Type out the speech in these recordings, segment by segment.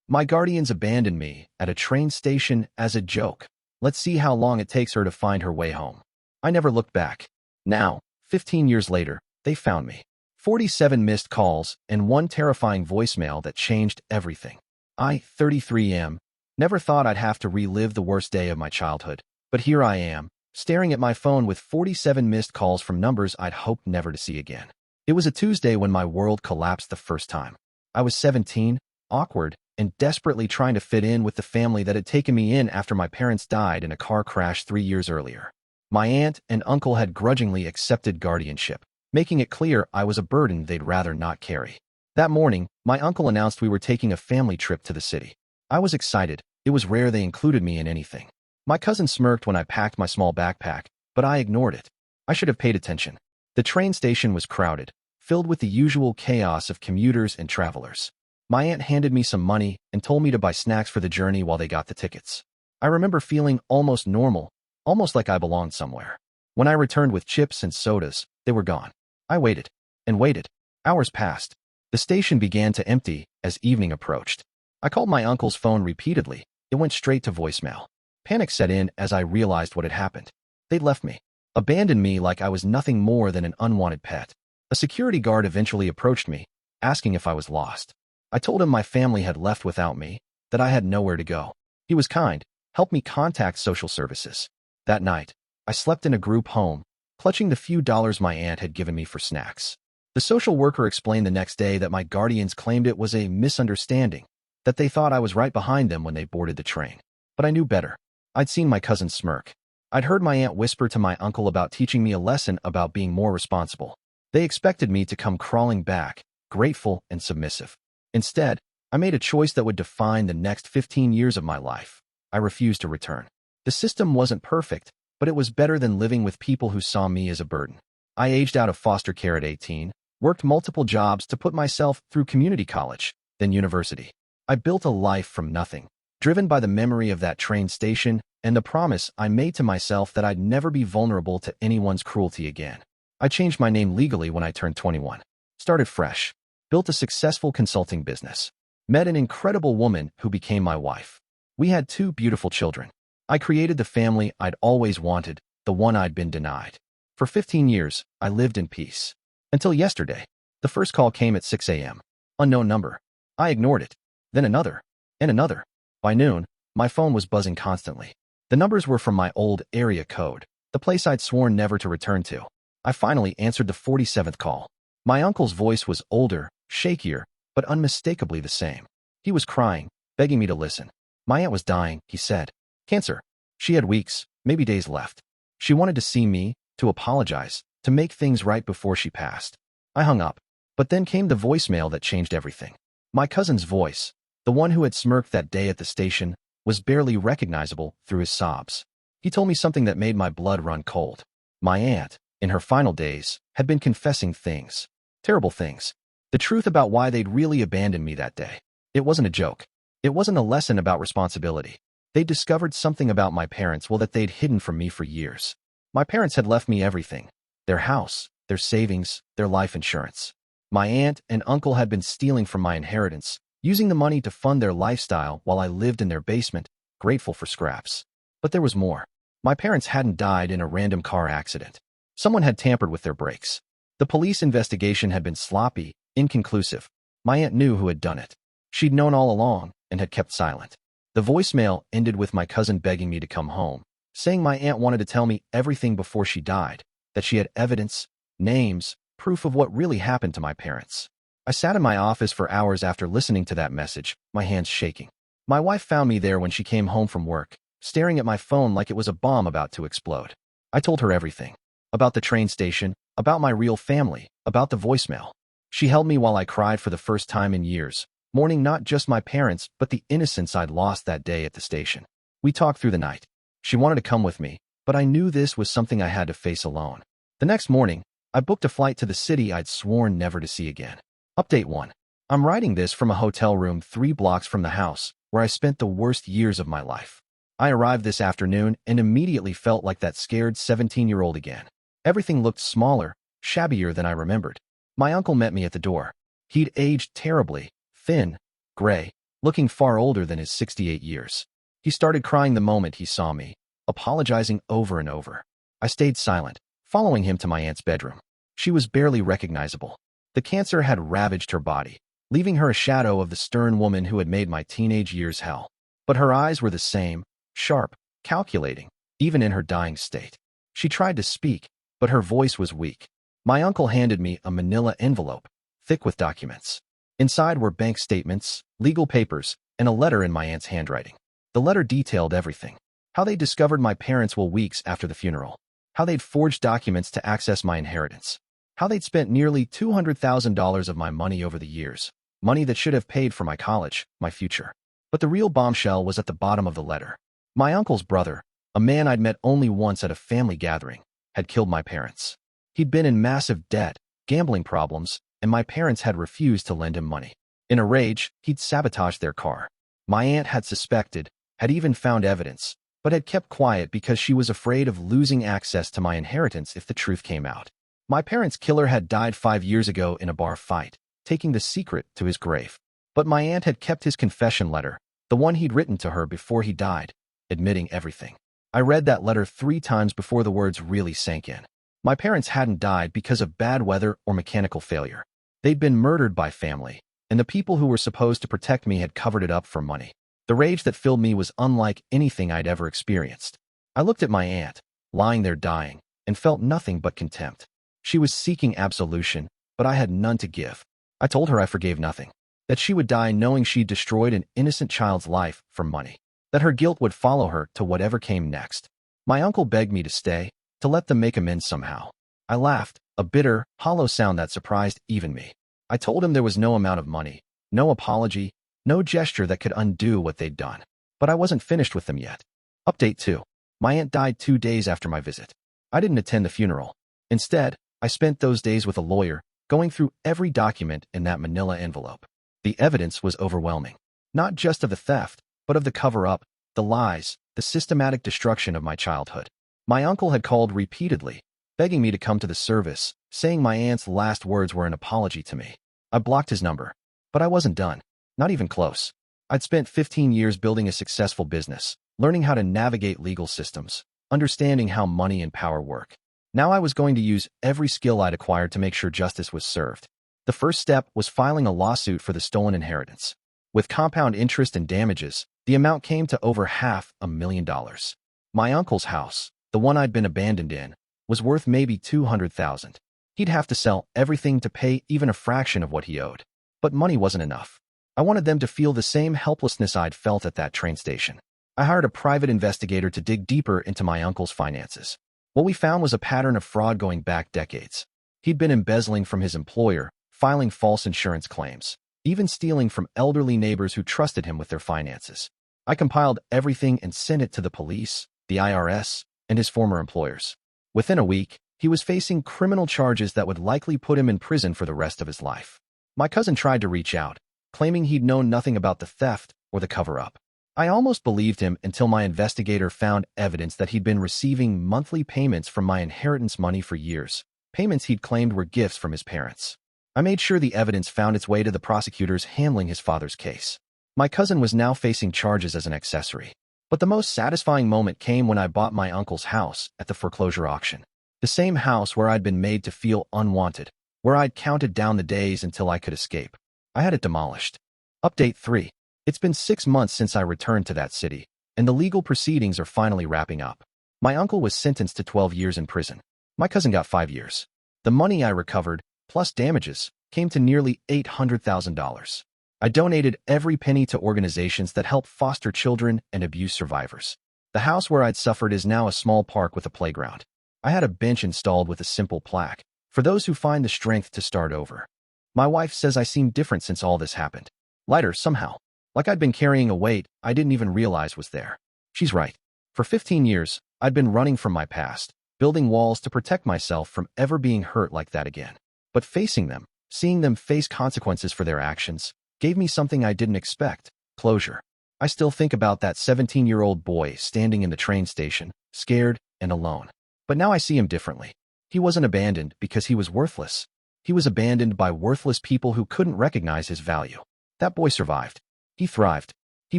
My guardians abandoned me at a train station as a joke. Let's see how long it takes her to find her way home. I never looked back. Now, 15 years later, they found me. 47 missed calls and one terrifying voicemail that changed everything. I, 33 am, never thought I'd have to relive the worst day of my childhood. But here I am, staring at my phone with 47 missed calls from numbers I'd hoped never to see again. It was a Tuesday when my world collapsed the first time. I was 17, awkward, and desperately trying to fit in with the family that had taken me in after my parents died in a car crash 3 years earlier. My aunt and uncle had grudgingly accepted guardianship, making it clear I was a burden they'd rather not carry. That morning, my uncle announced we were taking a family trip to the city. I was excited. It was rare they included me in anything. My cousin smirked when I packed my small backpack, but I ignored it. I should have paid attention. The train station was crowded, filled with the usual chaos of commuters and travelers. My aunt handed me some money and told me to buy snacks for the journey while they got the tickets. I remember feeling almost normal, almost like I belonged somewhere. When I returned with chips and sodas, they were gone. I waited and waited. Hours passed. The station began to empty as evening approached. I called my uncle's phone repeatedly. It went straight to voicemail. Panic set in as I realized what had happened. They'd left me, abandoned me like I was nothing more than an unwanted pet. A security guard eventually approached me, asking if I was lost. I told him my family had left without me, that I had nowhere to go. He was kind, helped me contact social services. That night, I slept in a group home, clutching the few dollars my aunt had given me for snacks. The social worker explained the next day that my guardians claimed it was a misunderstanding, that they thought I was right behind them when they boarded the train. But I knew better. I'd seen my cousin smirk. I'd heard my aunt whisper to my uncle about teaching me a lesson about being more responsible. They expected me to come crawling back, grateful and submissive. Instead, I made a choice that would define the next 15 years of my life. I refused to return. The system wasn't perfect, but it was better than living with people who saw me as a burden. I aged out of foster care at 18, worked multiple jobs to put myself through community college, then university. I built a life from nothing, driven by the memory of that train station and the promise I made to myself that I'd never be vulnerable to anyone's cruelty again. I changed my name legally when I turned 21, started fresh, built a successful consulting business, met an incredible woman who became my wife. We had 2 beautiful children. I created the family I'd always wanted, the one I'd been denied. For 15 years, I lived in peace. Until yesterday. The first call came at 6 a.m. Unknown number. I ignored it. Then another. And another. By noon, my phone was buzzing constantly. The numbers were from my old area code, the place I'd sworn never to return to. I finally answered the 47th call. My uncle's voice was older, shakier, but unmistakably the same. He was crying, begging me to listen. My aunt was dying, he said. Cancer. She had weeks, maybe days left. She wanted to see me, to apologize, to make things right before she passed. I hung up. But then came the voicemail that changed everything. My cousin's voice, the one who had smirked that day at the station, was barely recognizable through his sobs. He told me something that made my blood run cold. My aunt, in her final days, had been confessing things. Terrible things. The truth about why they'd really abandoned me that day. It wasn't a joke. It wasn't a lesson about responsibility. They'd discovered something about my parents, that they'd hidden from me for years. My parents had left me everything. Their house, their savings, their life insurance. My aunt and uncle had been stealing from my inheritance, using the money to fund their lifestyle while I lived in their basement, grateful for scraps. But there was more. My parents hadn't died in a random car accident. Someone had tampered with their brakes. The police investigation had been sloppy, inconclusive. My aunt knew who had done it. She'd known all along and had kept silent. The voicemail ended with my cousin begging me to come home, saying my aunt wanted to tell me everything before she died, that she had evidence, names, proof of what really happened to my parents. I sat in my office for hours after listening to that message, my hands shaking. My wife found me there when she came home from work, staring at my phone like it was a bomb about to explode. I told her everything. About the train station, about my real family, about the voicemail. She held me while I cried for the first time in years, mourning not just my parents, but the innocence I'd lost that day at the station. We talked through the night. She wanted to come with me, but I knew this was something I had to face alone. The next morning, I booked a flight to the city I'd sworn never to see again. Update 1. I'm writing this from a hotel room 3 blocks from the house, where I spent the worst years of my life. I arrived this afternoon and immediately felt like that scared 17-year-old again. Everything looked smaller, shabbier than I remembered. My uncle met me at the door. He'd aged terribly, thin, gray, looking far older than his 68 years. He started crying the moment he saw me, apologizing over and over. I stayed silent, following him to my aunt's bedroom. She was barely recognizable. The cancer had ravaged her body, leaving her a shadow of the stern woman who had made my teenage years hell. But her eyes were the same, sharp, calculating, even in her dying state. She tried to speak, but her voice was weak. My uncle handed me a manila envelope, thick with documents. Inside were bank statements, legal papers, and a letter in my aunt's handwriting. The letter detailed everything. How they discovered my parents weeks after the funeral. How they'd forged documents to access my inheritance. How they'd spent nearly $200,000 of my money over the years. Money that should have paid for my college, my future. But the real bombshell was at the bottom of the letter. My uncle's brother, a man I'd met only once at a family gathering, had killed my parents. He'd been in massive debt, gambling problems, and my parents had refused to lend him money. In a rage, he'd sabotaged their car. My aunt had suspected, had even found evidence, but had kept quiet because she was afraid of losing access to my inheritance if the truth came out. My parents' killer had died 5 years ago in a bar fight, taking the secret to his grave. But my aunt had kept his confession letter, the one he'd written to her before he died, admitting everything. I read that letter 3 times before the words really sank in. My parents hadn't died because of bad weather or mechanical failure. They'd been murdered by family, and the people who were supposed to protect me had covered it up for money. The rage that filled me was unlike anything I'd ever experienced. I looked at my aunt, lying there dying, and felt nothing but contempt. She was seeking absolution, but I had none to give. I told her I forgave nothing, that she would die knowing she'd destroyed an innocent child's life for money, that her guilt would follow her to whatever came next. My uncle begged me to stay, to let them make amends somehow. I laughed, a bitter, hollow sound that surprised even me. I told him there was no amount of money, no apology, no gesture that could undo what they'd done. But I wasn't finished with them yet. Update 2. My aunt died 2 days after my visit. I didn't attend the funeral. Instead, I spent those days with a lawyer, going through every document in that manila envelope. The evidence was overwhelming. Not just of the theft, but of the cover-up, the lies, the systematic destruction of my childhood. My uncle had called repeatedly, begging me to come to the service, saying my aunt's last words were an apology to me. I blocked his number. But I wasn't done. Not even close. I'd spent 15 years building a successful business, learning how to navigate legal systems, understanding how money and power work. Now I was going to use every skill I'd acquired to make sure justice was served. The first step was filing a lawsuit for the stolen inheritance. With compound interest and damages, the amount came to over $500,000. My uncle's house, the one I'd been abandoned in, was worth maybe $200,000. He'd have to sell everything to pay even a fraction of what he owed. But money wasn't enough. I wanted them to feel the same helplessness I'd felt at that train station. I hired a private investigator to dig deeper into my uncle's finances. What we found was a pattern of fraud going back decades. He'd been embezzling from his employer, filing false insurance claims, even stealing from elderly neighbors who trusted him with their finances. I compiled everything and sent it to the police, the IRS, and his former employers. Within a week, he was facing criminal charges that would likely put him in prison for the rest of his life. My cousin tried to reach out, claiming he'd known nothing about the theft or the cover-up. I almost believed him until my investigator found evidence that he'd been receiving monthly payments from my inheritance money for years, payments he'd claimed were gifts from his parents. I made sure the evidence found its way to the prosecutors handling his father's case. My cousin was now facing charges as an accessory. But the most satisfying moment came when I bought my uncle's house at the foreclosure auction. The same house where I'd been made to feel unwanted, where I'd counted down the days until I could escape. I had it demolished. Update 3. It's been 6 months since I returned to that city, and the legal proceedings are finally wrapping up. My uncle was sentenced to 12 years in prison. My cousin got 5 years. The money I recovered, plus damages, came to nearly $800,000. I donated every penny to organizations that help foster children and abuse survivors. The house where I'd suffered is now a small park with a playground. I had a bench installed with a simple plaque, for those who find the strength to start over. My wife says I seem different since all this happened. Lighter somehow. Like I'd been carrying a weight I didn't even realize was there. She's right. For 15 years, I'd been running from my past, building walls to protect myself from ever being hurt like that again. But facing them, seeing them face consequences for their actions, gave me something I didn't expect: closure. I still think about that 17-year-old boy standing in the train station, scared and alone. But now I see him differently. He wasn't abandoned because he was worthless. He was abandoned by worthless people who couldn't recognize his value. That boy survived. He thrived. He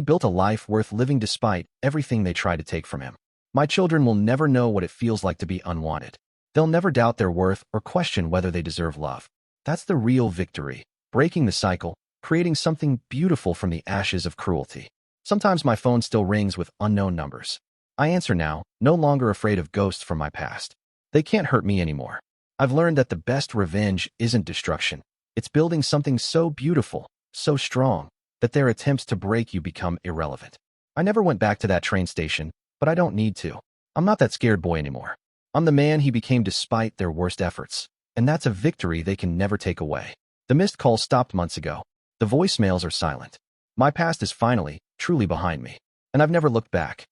built a life worth living despite everything they tried to take from him. My children will never know what it feels like to be unwanted. They'll never doubt their worth or question whether they deserve love. That's the real victory, breaking the cycle, creating something beautiful from the ashes of cruelty. Sometimes my phone still rings with unknown numbers. I answer now, no longer afraid of ghosts from my past. They can't hurt me anymore. I've learned that the best revenge isn't destruction. It's building something so beautiful, so strong, that their attempts to break you become irrelevant. I never went back to that train station, but I don't need to. I'm not that scared boy anymore. I'm the man he became despite their worst efforts. And that's a victory they can never take away. The missed calls stopped months ago. The voicemails are silent. My past is finally, truly behind me. And I've never looked back.